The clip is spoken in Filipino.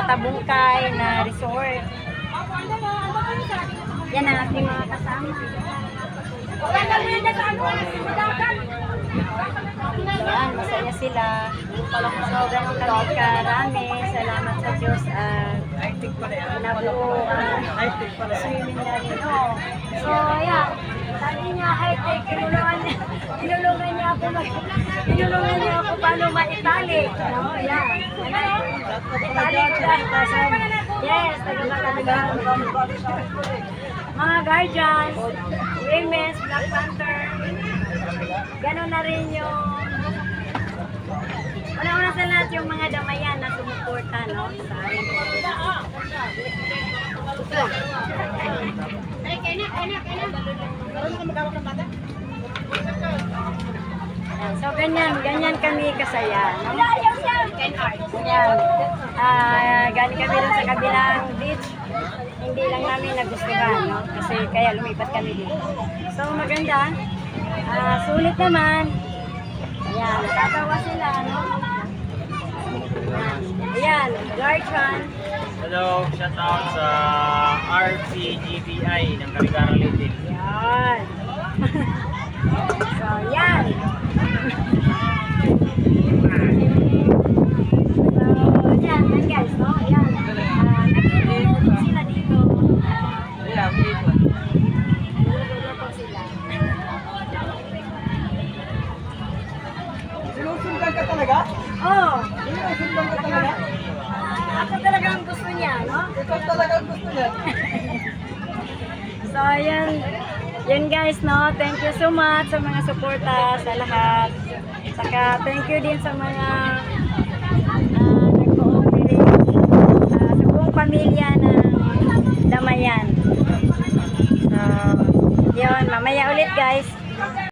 Matabungkay na resort. Yan ang ating mga kasama. Yan, masaya sila. So, ganun kami karami. Salamat sa Diyos at nabuo ang swimming na rin. Oh. So, ayan. Sabi niya, high-tech, tinulungan niya ako paano maitali. No, ayan. Itali siya. Yes, taga-matalagaan. Mga guardians, women's, Black Panther, gano'n na rin yung una-una sa lahat yung mga damayan na sumuporta, no? Sa amin. So, ganyan kami kasaya, no? Yan. Galing kami rin sa kabilang beach. Hindi lang namin nagustuhan, no? Kasi kaya lumipat kami dito. So, maganda. Sulit naman. Ayan, tatawa sila, no? Ayan, guardian. Hello, shout out sa RCGBI ng Caricara Leyte. Ayan. So, ayan. So, ayan guys, no? Ayan. Nag-iingat sila dito. Nag-iingat sila. Sinusundan ka talaga? Oh, Sinusundan ka talaga? ako talaga ang gusto niya, no? Ikaw talaga ang gusto niya. So, ayan. Yun guys, no? Thank you so much sa mga suporta sa lahat. Saka, thank you din sa mga nag-cooperate sa buong pamilya ng Damayan. So, yun. Mamaya ulit guys.